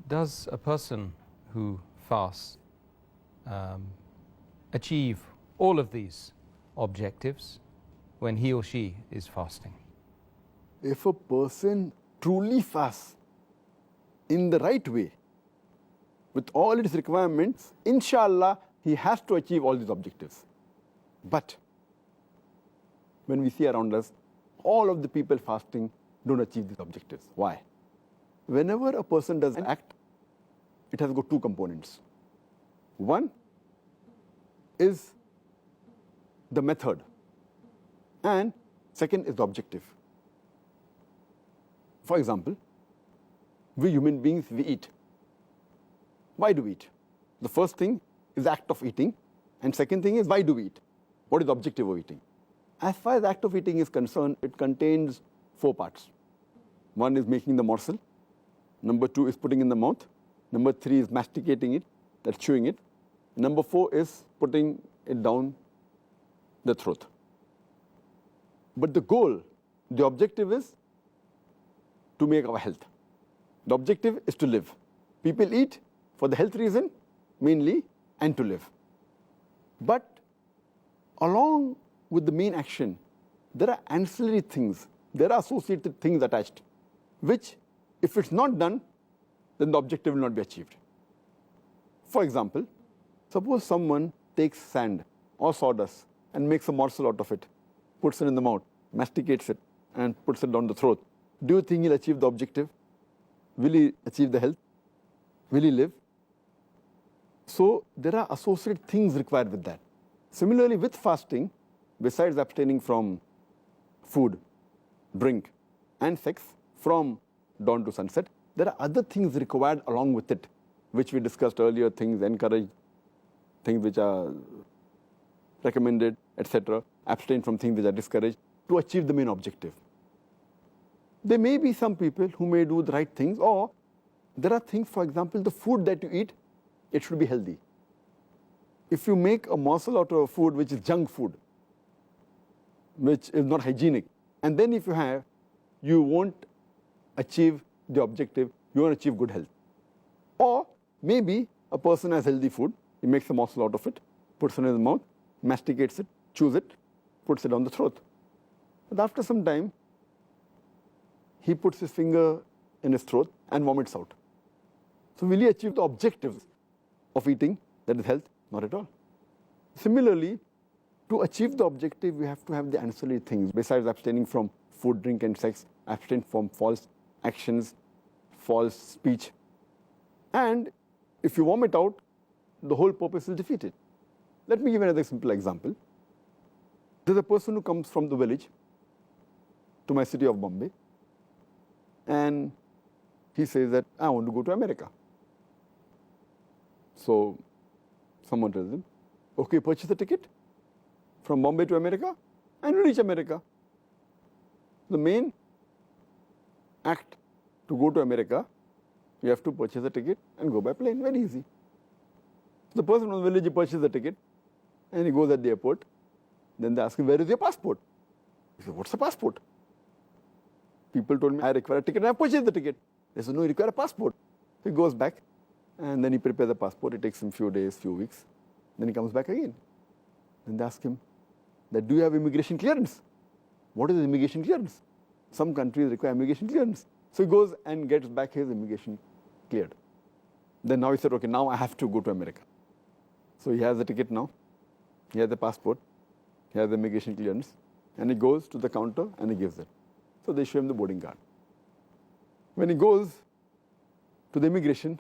Does a person who fasts achieve all of these objectives when he or she is fasting? If a person truly fasts in the right way, with all its requirements, inshallah, he has to achieve all these objectives. But when we see around us, all of the people fasting don't achieve these objectives. Why? Whenever a person does an act, it has got two components. One is the method, and second is the objective. For example, we human beings, we eat. Why do we eat? The first thing is the act of eating, and second thing is why do we eat? What is the objective of eating? As far as the act of eating is concerned, it contains 4 parts. One is making the morsel. Number 2 is putting in the mouth. Number 3 is masticating it, that's chewing it. Number 4 is putting it down the throat. But the goal, the objective is to make our health. The objective is to live. People eat for the health reason, mainly, and to live. But along with the main action, there are ancillary things, there are associated things attached, which, if it's not done, then the objective will not be achieved. For example, suppose someone takes sand or sawdust and makes a morsel out of it, puts it in the mouth, masticates it, and puts it down the throat. Do you think he'll achieve the objective? Will he achieve the health? Will he live? So there are associated things required with that. Similarly, with fasting, besides abstaining from food, drink, and sex from dawn to sunset, there are other things required along with it, which we discussed earlier, things encouraged, things which are recommended, etc. Abstain from things which are discouraged to achieve the main objective. There may be some people who may do the right things, or there are things, for example, the food that you eat, it should be healthy. If you make a morsel out of a food which is junk food, which is not hygienic, and then if you have, you won't achieve the objective, you won't achieve good health. Or maybe a person has healthy food, he makes a morsel out of it, puts it in his mouth, masticates it, chews it, puts it down the throat. But after some time, he puts his finger in his throat and vomits out. So will he achieve the objectives of eating, that is health? Not at all. Similarly, to achieve the objective, we have to have the ancillary things. Besides abstaining from food, drink, and sex, abstain from false actions, false speech. And if you vomit out, the whole purpose is defeated. Let me give another simple example. There's a person who comes from the village to my city of Bombay, and he says that, I want to go to America. So someone tells him, okay, purchase a ticket from Bombay to America, and you reach America. The main act to go to America, you have to purchase a ticket and go by plane, very easy. The person from the village, he purchases the ticket, and he goes at the airport. Then they ask him, where is your passport? He said, what's a passport? People told me, I require a ticket, and I purchased the ticket. They said, no, you require a passport. So he goes back, and then he prepares the passport. It takes him a few days, few weeks. Then he comes back again. Then they ask him, that, do you have immigration clearance? What is immigration clearance? Some countries require immigration clearance. So he goes and gets back his immigration cleared. Then now he said, okay, now I have to go to America. So he has the ticket now. He has the passport. He has the immigration clearance. And he goes to the counter and he gives it. So they show him the boarding card. When he goes to the immigration,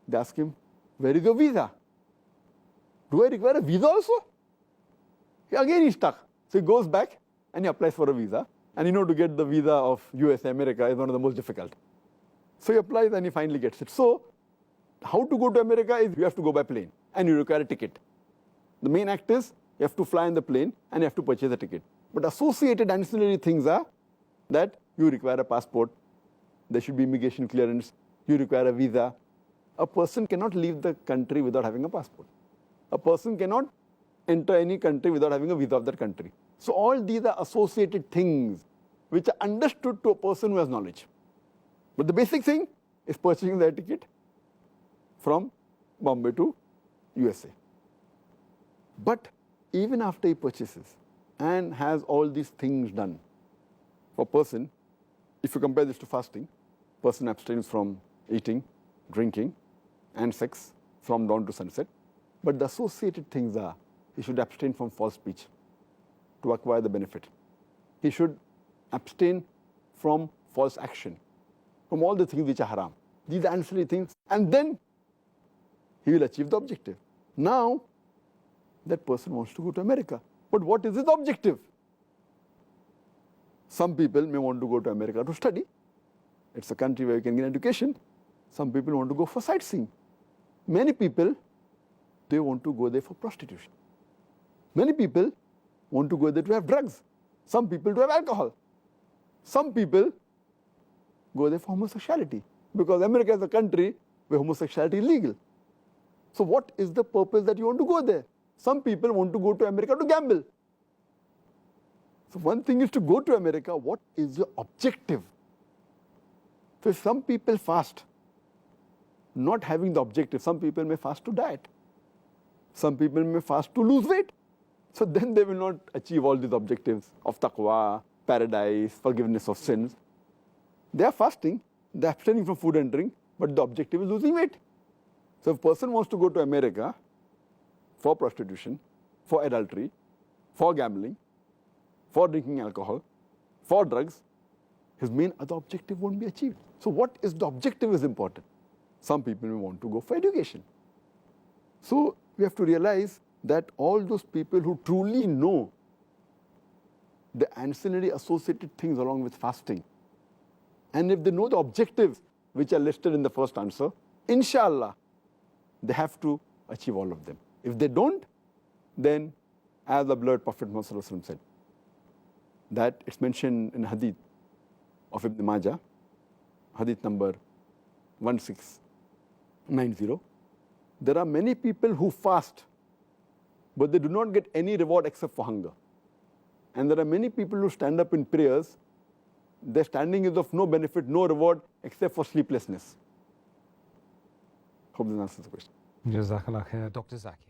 they ask him, where is your visa? Do I require a visa also? Again he's stuck. So he goes back and he applies for a visa. And you know, to get the visa of USA, America is one of the most difficult. So he applies and he finally gets it. So how to go to America is you have to go by plane and you require a ticket. The main act is you have to fly in the plane and you have to purchase a ticket. But associated ancillary things are that you require a passport, there should be immigration clearance, you require a visa. A person cannot leave the country without having a passport. A person cannot enter any country without having a visa of that country. So all these are associated things which are understood to a person who has knowledge. But the basic thing is purchasing the ticket from Bombay to USA. But even after he purchases and has all these things done, for a person, if you compare this to fasting, person abstains from eating, drinking, and sex from dawn to sunset. But the associated things are, he should abstain from false speech to acquire the benefit. He should abstain from false action, from all the things which are haram. These are ancillary things, and then he will achieve the objective. Now, that person wants to go to America. But what is his objective? Some people may want to go to America to study. It's a country where you can get education. Some people want to go for sightseeing. Many people, they want to go there for prostitution. Many people want to go there to have drugs. Some people to have alcohol. Some people go there for homosexuality, because America is a country where homosexuality is legal. So what is the purpose that you want to go there? Some people want to go to America to gamble. So one thing is to go to America, what is your objective? So some people fast, not having the objective. Some people may fast to diet. Some people may fast to lose weight. So then they will not achieve all these objectives of taqwa, paradise, forgiveness of sins. They are fasting, they are abstaining from food and drink, but the objective is losing weight. So if a person wants to go to America for prostitution, for adultery, for gambling, for drinking alcohol, for drugs, his main other objective won't be achieved. So what is the objective is important. Some people may want to go for education. So we have to realize that all those people who truly know the ancillary associated things along with fasting, and if they know the objectives which are listed in the first answer, inshallah, they have to achieve all of them. If they don't, then as the beloved Prophet Muhammad said, that it's mentioned in hadith of Ibn Majah, hadith number 1690, there are many people who fast, but they do not get any reward except for hunger. And there are many people who stand up in prayers, their standing is of no benefit, no reward, except for sleeplessness. Hope this answers the question. Jazakallah khair, Dr. Zakir.